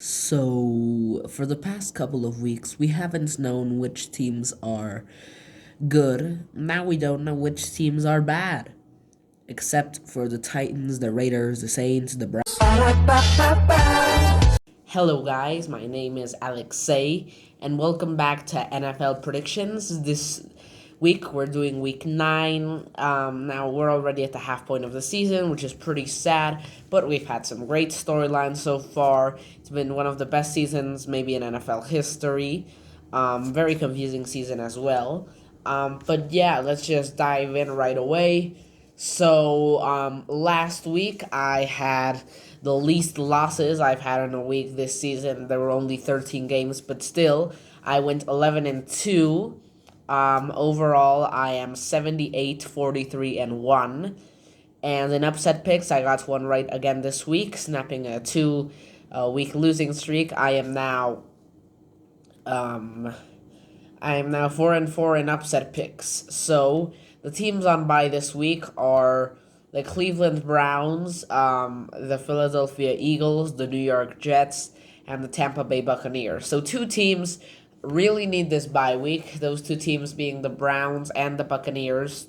So, for the past couple of weeks, we haven't known which teams are good. Now we don't know which teams are bad. Except for the Titans, the Raiders, the Saints, the Browns. Hello, guys. My name is Alexei, and welcome back to NFL Predictions. This week, we're doing week 9. Now, we're already at the half point of the season, which is pretty sad, but we've had some great storylines so far. It's been one of the best seasons, maybe in NFL history. Very confusing season as well. But yeah, let's just dive in right away. So, last week I had the least losses I've had in a week this season. There were only 13 games, but still, I went 11-2. Overall, I am 78, 43, and 1. And in upset picks, I got one right again this week, snapping a 2 week losing streak. I am now 4-4 in upset picks. So the teams on bye this week are the Cleveland Browns, the Philadelphia Eagles, the New York Jets, and the Tampa Bay Buccaneers. So two teams really need this bye week. Those two teams being the Browns and the Buccaneers.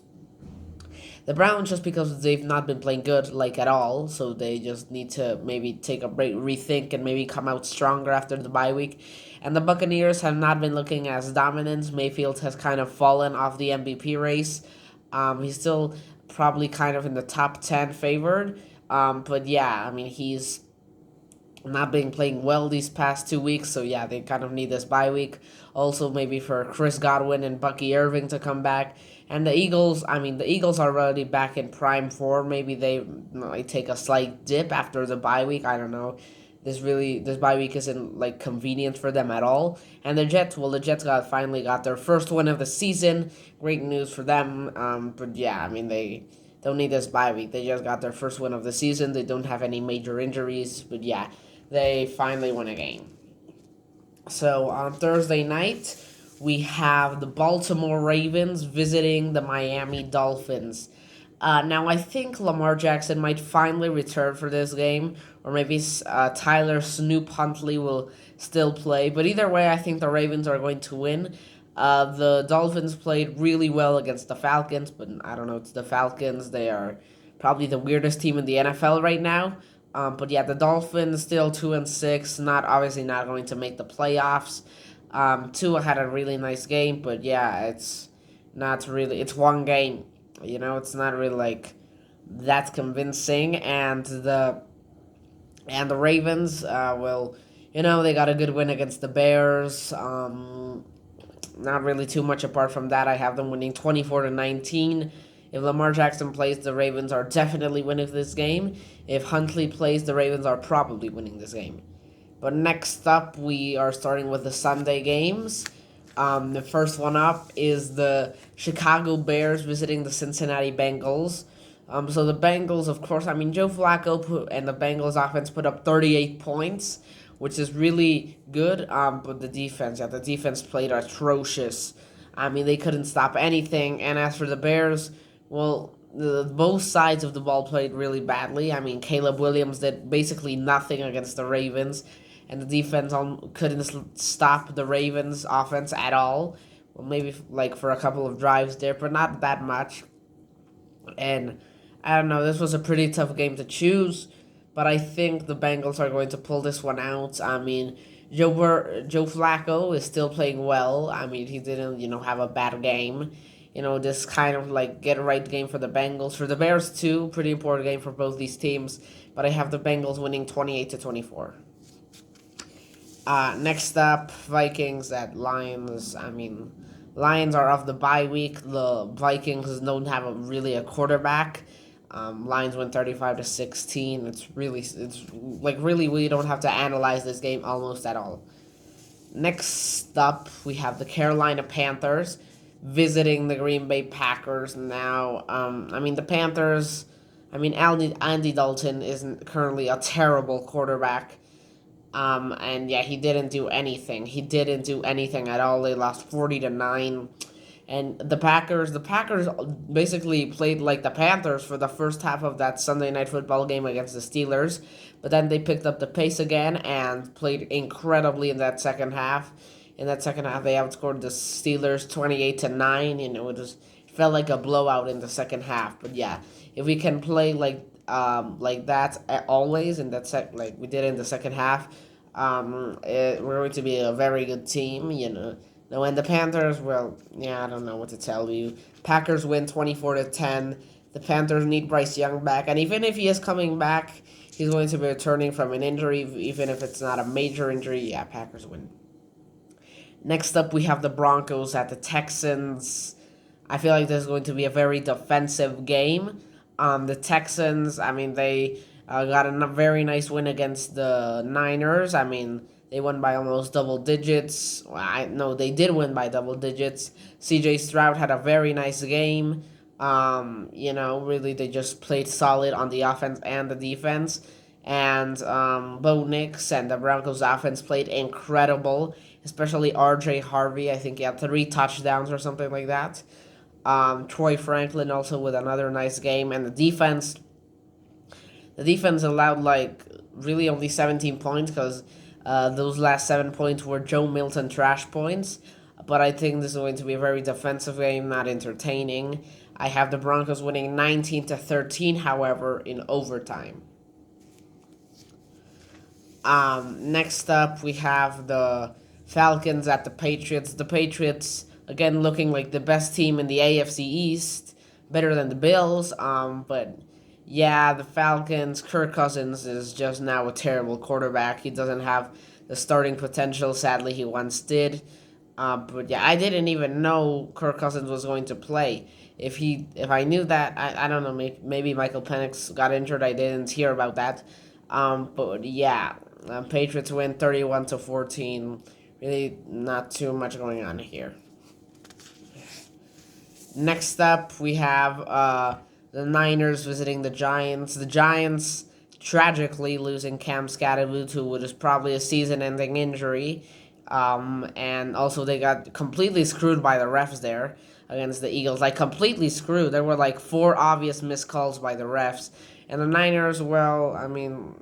The Browns, just because they've not been playing good, like, at all, so they just need to maybe take a break, rethink, and maybe come out stronger after the bye week. And the Buccaneers have not been looking as dominant. Mayfield has kind of fallen off the MVP race. He's still probably kind of in the top 10 favored. But yeah, I mean, he's not been playing well these past 2 weeks, so yeah, they kind of need this bye week. Also, maybe for Chris Godwin and Bucky Irving to come back. And the Eagles, the Eagles are already back in prime form. Maybe they might take a slight dip after the bye week. I don't know. This bye week isn't like convenient for them at all. And the Jets, the Jets finally got their first win of the season. Great news for them. But yeah, they don't need this bye week. They just got their first win of the season. They don't have any major injuries. But yeah, they finally won a game. So on Thursday night, we have the Baltimore Ravens visiting the Miami Dolphins. Now, I think Lamar Jackson might finally return for this game, or maybe Tyler Snoop Huntley will still play. But either way, I think the Ravens are going to win. The Dolphins played really well against the Falcons, but I don't know, it's the Falcons. They are probably the weirdest team in the NFL right now. But yeah, the Dolphins still 2-6, obviously not going to make the playoffs. Tua had a really nice game, but yeah, it's not really. It's one game, It's not really like that convincing, and the Ravens will, they got a good win against the Bears. Not really too much apart from that. I have them winning 24-19. If Lamar Jackson plays, the Ravens are definitely winning this game. If Huntley plays, the Ravens are probably winning this game. But next up, we are starting with the Sunday games. The first one up is the Chicago Bears visiting the Cincinnati Bengals. So the Bengals, of course, Joe Flacco and the Bengals offense put up 38 points, which is really good. But the defense played atrocious. They couldn't stop anything. And as for the Bears, well, both sides of the ball played really badly. Caleb Williams did basically nothing against the Ravens, and the defense couldn't stop the Ravens' offense at all. Well, maybe like for a couple of drives there, but not that much. And I don't know, this was a pretty tough game to choose, but I think the Bengals are going to pull this one out. Joe Flacco is still playing well. He didn't, have a bad game. This kind of like get right game for the Bengals. For the Bears too, pretty important game for both these teams. But I have the Bengals winning 28-24. Next up, Vikings at Lions. Lions are off the bye week. The Vikings don't have a quarterback. Lions win 35-16. It's we don't have to analyze this game almost at all. Next up, we have the Carolina Panthers visiting the Green Bay Packers. Now, the Panthers, Andy Dalton isn't currently a terrible quarterback. And yeah, he didn't do anything. He didn't do anything at all. They lost 40-9. And the Packers basically played like the Panthers for the first half of that Sunday Night Football game against the Steelers, but then they picked up the pace again and played incredibly in that second half. In that second half, they outscored the Steelers 28-9, and it felt like a blowout in the second half. But yeah, if we can play like that always in that like we did in the second half, we're going to be a very good team. Now, when the Panthers, well, yeah, I don't know what to tell you. Packers win 24-10. The Panthers need Bryce Young back, and even if he is coming back, he's going to be returning from an injury, even if it's not a major injury. Yeah, Packers win. Next up, we have the Broncos at the Texans. I feel like this is going to be a very defensive game. The Texans, I mean, they got a very nice win against the Niners. I mean, they won by almost double digits. No, they did win by double digits. C.J. Stroud had a very nice game. Really, they just played solid on the offense and the defense. And Bo Nix and the Broncos offense played incredible, especially R.J. Harvey. I think he had 3 touchdowns or something like that. Troy Franklin also with another nice game, and the defense allowed like really only 17 points because those last 7 points were Joe Milton trash points. But I think this is going to be a very defensive game, not entertaining. I have the Broncos winning 19-13, however, in overtime. Next up, we have the Falcons at the Patriots. The Patriots, again, looking like the best team in the AFC East, better than the Bills. But yeah, the Falcons, Kirk Cousins is just now a terrible quarterback. He doesn't have the starting potential. Sadly, he once did. But yeah, I didn't even know Kirk Cousins was going to play. If I knew that, I don't know, maybe Michael Penix got injured. I didn't hear about that. But yeah, Patriots win 31-14. Really, not too much going on here. Next up, we have the Niners visiting the Giants. The Giants tragically losing Cam Scatterwood, which is probably a season-ending injury. And also they got completely screwed by the refs there against the Eagles. Like, completely screwed. There were like 4 obvious missed calls by the refs. And the Niners, well, I mean,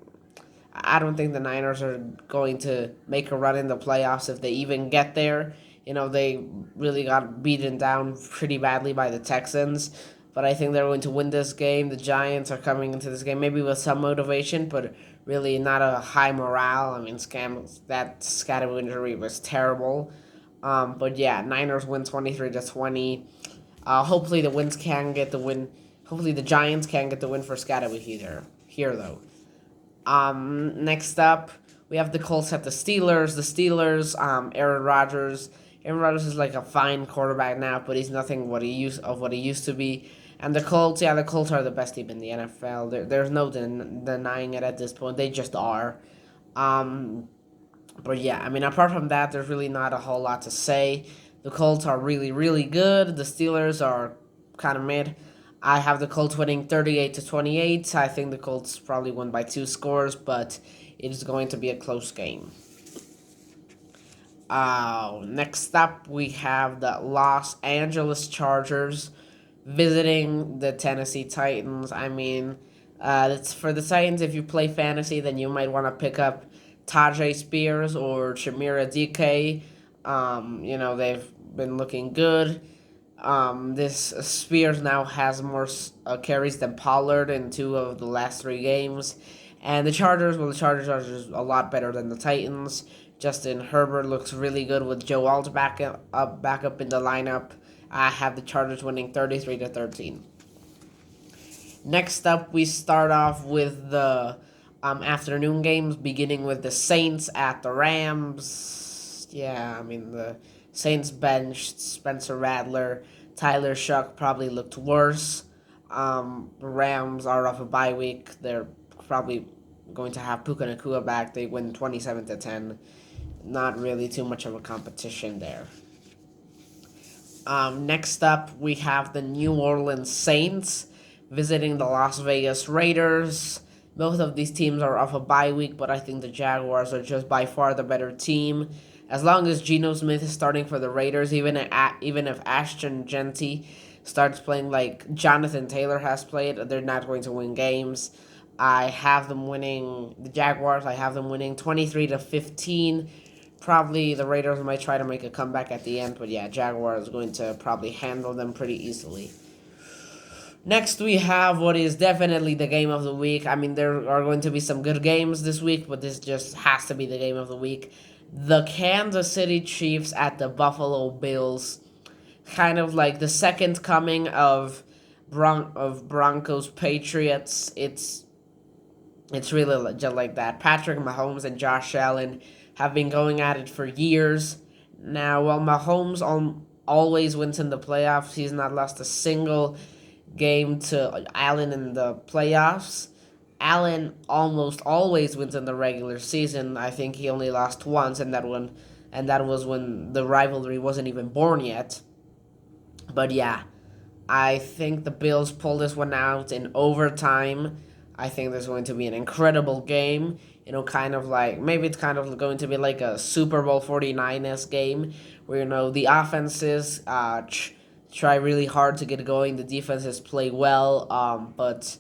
I don't think the Niners are going to make a run in the playoffs if they even get there. They really got beaten down pretty badly by the Texans. But I think they're going to win this game. The Giants are coming into this game maybe with some motivation, but really not a high morale. I mean, that Scatterwood injury was terrible. But yeah, Niners win 23-20. Hopefully the Wins can get the win. Hopefully the Giants can get the win for Scatterwood here though. Next up, we have the Colts at the Steelers. The Steelers, Aaron Rodgers. Aaron Rodgers is like a fine quarterback now, but he's nothing what he used to be. And the Colts, yeah, the Colts are the best team in the NFL. There's no denying it at this point. They just are. But yeah, I mean, apart from that, there's really not a whole lot to say. The Colts are really, really good. The Steelers are kind of mid. I have the Colts winning 38-28. I think the Colts probably won by 2 scores, but it is going to be a close game. Next up, we have the Los Angeles Chargers visiting the Tennessee Titans. I mean, it's for the Titans. If you play fantasy, then you might want to pick up Tajay Spears or Shamira DK. They've been looking good. This Spears now has more carries than Pollard in 2 of the last 3 games. And the Chargers are just a lot better than the Titans. Justin Herbert looks really good with Joe Alt back up in the lineup. I have the Chargers winning 33-13. Next up, we start off with the afternoon games, beginning with the Saints at the Rams. Yeah, I mean, the Saints benched Spencer Rattler. Tyler Shuck probably looked worse. The Rams are off a bye week. They're probably going to have Puka Nacua back. They win 27-10. Not really too much of a competition there. Next up, we have the New Orleans Saints visiting the Las Vegas Raiders. Both of these teams are off a bye week, but I think the Jaguars are just by far the better team. as long as Geno Smith is starting for the Raiders, even if Ashton Genty starts playing like Jonathan Taylor has played, they're not going to win games. I have them winning the Jaguars. I have them winning 23-15. Probably the Raiders might try to make a comeback at the end, but yeah, Jaguars is going to probably handle them pretty easily. Next, we have what is definitely the game of the week. I mean, there are going to be some good games this week, but this just has to be the game of the week. The Kansas City Chiefs at the Buffalo Bills. Kind of like the second coming of Broncos Patriots. It's really just like that. Patrick Mahomes and Josh Allen have been going at it for years. Now, while Mahomes always wins in the playoffs, he's not lost a single game to Allen in the playoffs. Allen almost always wins in the regular season. I think he only lost once, and that was when the rivalry wasn't even born yet. But yeah, I think the Bills pull this one out in overtime. I think there's going to be an incredible game. Kind of like, maybe it's kind of going to be like a Super Bowl 49ers game where, the offenses try really hard to get going. The defenses play well, but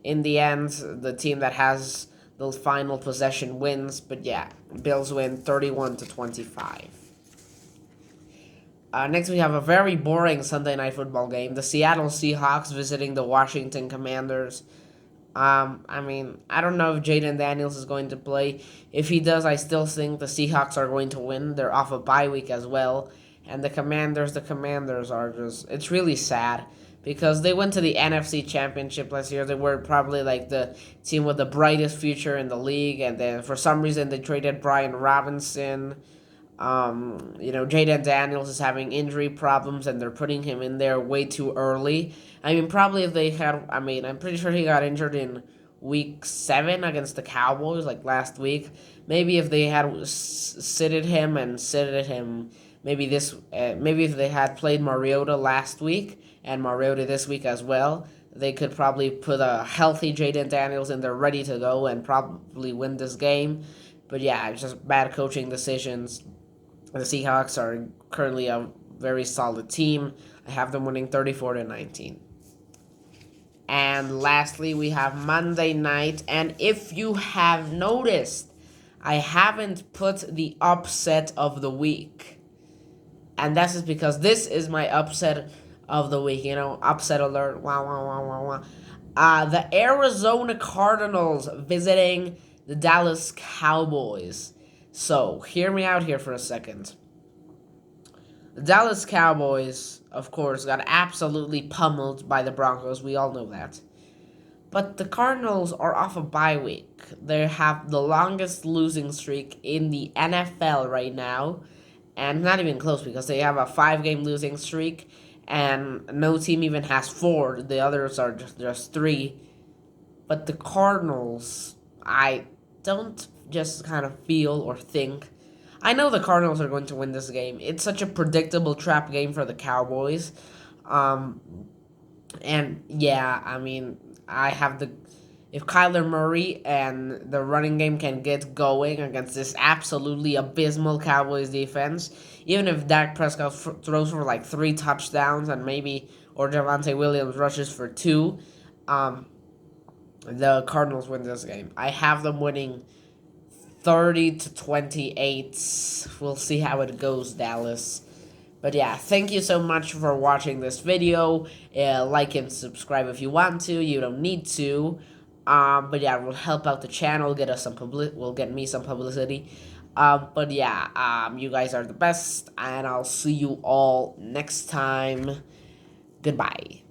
in the end, the team that has the final possession wins. But yeah, Bills win 31-25. Next, we have a very boring Sunday Night Football game. The Seattle Seahawks visiting the Washington Commanders. I mean, I don't know if Jaden Daniels is going to play. If he does, I still think the Seahawks are going to win. They're off a bye week as well. And the Commanders are just, it's really sad because they went to the NFC Championship last year. They were probably like the team with the brightest future in the league. And then for some reason, they traded Brian Robinson. Jaden Daniels is having injury problems, and they're putting him in there way too early. I mean, probably if they had, I'm pretty sure he got injured in week 7 against the Cowboys, like last week. Maybe if they had sitted him, maybe if they had played Mariota last week and Mariota this week as well, they could probably put a healthy Jaden Daniels in there ready to go and probably win this game. But yeah, it's just bad coaching decisions. The Seahawks are currently a very solid team. I have them winning 34-19. And lastly, we have Monday night. And if you have noticed, I haven't put the upset of the week. And that's just because this is my upset of the week. Upset alert. Wow, wow, wow, wow, wow. The Arizona Cardinals visiting the Dallas Cowboys. So, hear me out here for a second. The Dallas Cowboys, of course, got absolutely pummeled by the Broncos. We all know that. But the Cardinals are off a bye week. They have the longest losing streak in the NFL right now. And not even close because they have a 5-game losing streak. And no team even has 4. The others are just 3. But the Cardinals, I don't just kind of feel or think. I know the Cardinals are going to win this game. It's such a predictable trap game for the Cowboys. And yeah, I have if Kyler Murray and the running game can get going against this absolutely abysmal Cowboys defense, even if Dak Prescott throws for like 3 touchdowns and or Javonte Williams rushes for 2, the Cardinals win this game. I have them winning 30-28. We'll see how it goes, Dallas. But yeah, thank you so much for watching this video. Like and subscribe if you want to. You don't need to. But yeah, it will help out the channel. Will get me some publicity. But yeah, you guys are the best, and I'll see you all next time. Goodbye.